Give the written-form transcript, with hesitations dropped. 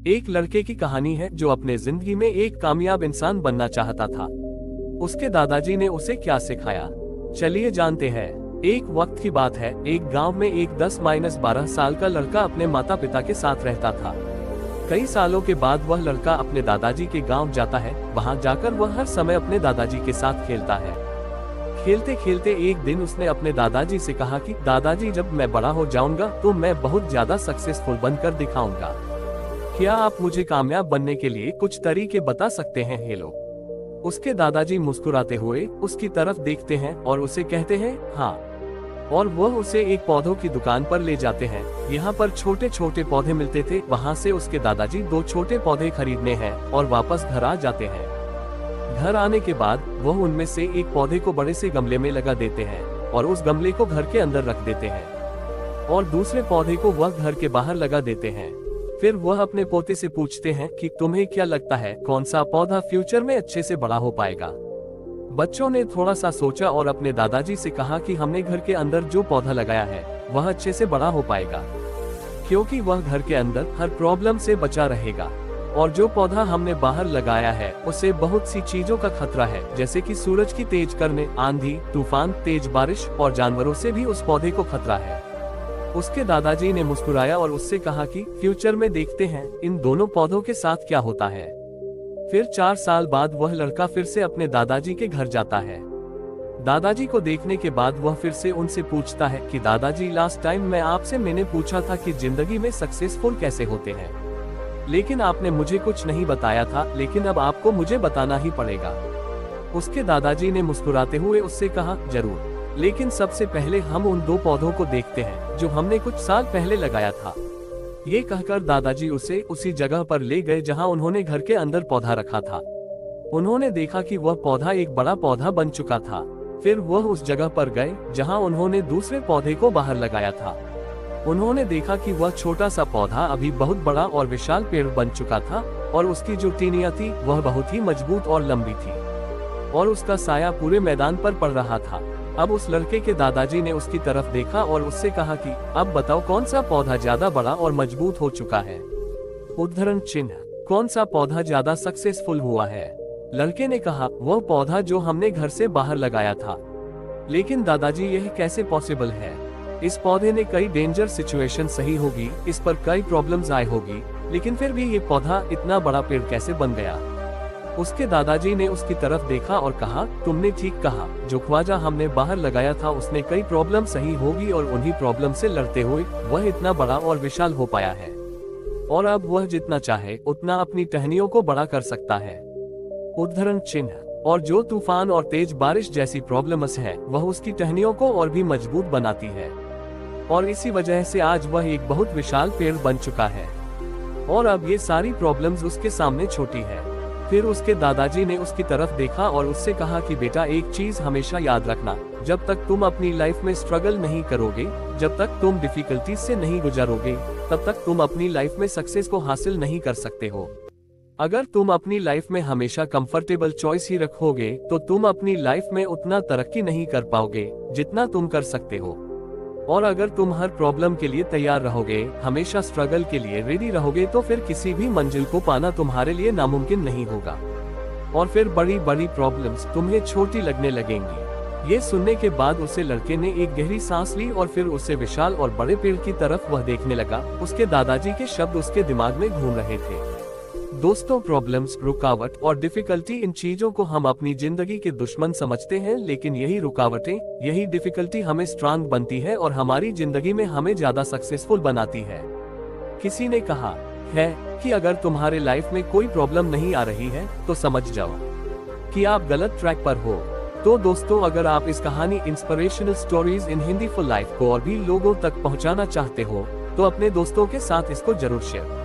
एक लड़के की कहानी है जो अपने जिंदगी में एक कामयाब इंसान बनना चाहता था। उसके दादाजी ने उसे क्या सिखाया, चलिए जानते हैं। एक वक्त की बात है, एक गांव में एक 10-12 साल का लड़का अपने माता पिता के साथ रहता था। कई सालों के बाद वह लड़का अपने दादाजी के गांव जाता है। वहां जाकर वह हर समय अपने दादाजी के साथ खेलता है। खेलते खेलते एक दिन उसने अपने दादाजी से कहा कि दादाजी, जब मैं बड़ा हो जाऊंगा तो मैं बहुत ज्यादा सक्सेसफुल बनकर दिखाऊंगा। क्या आप मुझे कामयाब बनने के लिए कुछ तरीके बता सकते हैं? हेलो। उसके दादाजी मुस्कुराते हुए उसकी तरफ देखते हैं और उसे कहते हैं हाँ, और वह उसे एक पौधों की दुकान पर ले जाते हैं। यहाँ पर छोटे छोटे पौधे मिलते थे। वहाँ से उसके दादाजी 2 छोटे पौधे खरीदने हैं और वापस घर आ जाते हैं। घर आने के बाद वह उनमें से एक पौधे को बड़े से गमले में लगा देते हैं और उस गमले को घर के अंदर रख देते हैं और दूसरे पौधे को वह घर के बाहर लगा देते हैं। फिर वह अपने पोते से पूछते हैं कि तुम्हें क्या लगता है कौन सा पौधा फ्यूचर में अच्छे से बड़ा हो पाएगा? बच्चों ने थोड़ा सा सोचा और अपने दादाजी से कहा कि हमने घर के अंदर जो पौधा लगाया है वह अच्छे से बड़ा हो पाएगा, क्योंकि वह घर के अंदर हर प्रॉब्लम से बचा रहेगा। और जो पौधा हमने बाहर लगाया है उसे बहुत सी चीजों का खतरा है, जैसे कि सूरज की तेज करने, आंधी, तूफान, तेज बारिश और जानवरों से भी उस पौधे को खतरा है। उसके दादाजी ने मुस्कुराया और उससे कहा कि फ्यूचर में देखते हैं इन दोनों पौधों के साथ क्या होता है। फिर 4 साल बाद वह लड़का फिर से अपने दादाजी के घर जाता है। दादाजी को देखने के बाद वह फिर से उनसे पूछता है कि दादाजी, लास्ट टाइम मैंने पूछा था कि जिंदगी में सक्सेसफुल कैसे होते हैं, लेकिन आपने मुझे कुछ नहीं बताया था, लेकिन अब आपको मुझे बताना ही पड़ेगा। उसके दादाजी ने मुस्कुराते हुए उससे कहा, जरूर, लेकिन सबसे पहले हम उन 2 पौधों को देखते हैं जो हमने कुछ साल पहले लगाया था। ये कहकर दादाजी उसे उसी जगह पर ले गए जहां उन्होंने घर के अंदर पौधा रखा था। उन्होंने देखा कि वह पौधा एक बड़ा पौधा बन चुका था। फिर वह उस जगह पर गए जहां उन्होंने दूसरे पौधे को बाहर लगाया था। उन्होंने देखा कि वह छोटा सा पौधा अभी बहुत बड़ा और विशाल पेड़ बन चुका था और उसकी जो टहनियां थी वह बहुत ही मजबूत और लंबी थी और उसका साया पूरे मैदान पर पड़ रहा था। अब उस लड़के के दादाजी ने उसकी तरफ देखा और उससे कहा कि अब बताओ कौन सा पौधा ज्यादा बड़ा और मजबूत हो चुका है? उद्धरण चिन्ह, कौन सा पौधा ज्यादा सक्सेसफुल हुआ है? लड़के ने कहा, वह पौधा जो हमने घर से बाहर लगाया था। लेकिन दादाजी, यह कैसे पॉसिबल है? इस पौधे ने कई डेंजर सिचुएशन सही होगी, इस पर कई प्रॉब्लम्स आई होगी, लेकिन फिर भी ये पौधा इतना बड़ा पेड़ कैसे बन गया? उसके दादाजी ने उसकी तरफ देखा और कहा, तुमने ठीक कहा, जो ख्वाजा हमने बाहर लगाया था उसने कई प्रॉब्लम सही होगी और उन्हीं प्रॉब्लम से लड़ते हुए वह इतना बड़ा और विशाल हो पाया है और अब वह जितना चाहे उतना अपनी टहनियों को बड़ा कर सकता है। उद्धरण चिन्ह, और जो तूफान और तेज बारिश जैसी प्रॉब्लम्स है वह उसकी टहनियों को और भी मजबूत बनाती है और इसी वजह से आज वह एक बहुत विशाल पेड़ बन चुका है और अब ये सारी प्रॉब्लम्स उसके सामने छोटी है। फिर उसके दादाजी ने उसकी तरफ देखा और उससे कहा कि बेटा, एक चीज हमेशा याद रखना, जब तक तुम अपनी लाइफ में स्ट्रगल नहीं करोगे, जब तक तुम डिफिकल्टीज से नहीं गुजरोगे, तब तक तुम अपनी लाइफ में सक्सेस को हासिल नहीं कर सकते हो। अगर तुम अपनी लाइफ में हमेशा कंफर्टेबल चॉइस ही रखोगे तो तुम अपनी लाइफ में उतना तरक्की नहीं कर पाओगे जितना तुम कर सकते हो। और अगर तुम हर प्रॉब्लम के लिए तैयार रहोगे, हमेशा स्ट्रगल के लिए रेडी रहोगे, तो फिर किसी भी मंजिल को पाना तुम्हारे लिए नामुमकिन नहीं होगा और फिर बड़ी बड़ी प्रॉब्लम्स तुम्हें छोटी लगने लगेंगी। ये सुनने के बाद उसे लड़के ने एक गहरी सांस ली और फिर उसे विशाल और बड़े पेड़ की तरफ वह देखने लगा। उसके दादाजी के शब्द उसके दिमाग में घूम रहे थे। दोस्तों, प्रॉब्लम्स, रुकावट और डिफिकल्टी, इन चीजों को हम अपनी जिंदगी के दुश्मन समझते हैं, लेकिन यही रुकावटें, यही डिफिकल्टी हमें स्ट्रांग बनती है और हमारी जिंदगी में हमें ज्यादा सक्सेसफुल बनाती है। किसी ने कहा है कि अगर तुम्हारे लाइफ में कोई प्रॉब्लम नहीं आ रही है तो समझ जाओ कि आप गलत ट्रैक पर हो। तो दोस्तों, अगर आप इस कहानी inspirational stories in Hindi for life को और भी लोगों तक पहुंचाना चाहते हो तो अपने दोस्तों के साथ इसको जरूर शेयर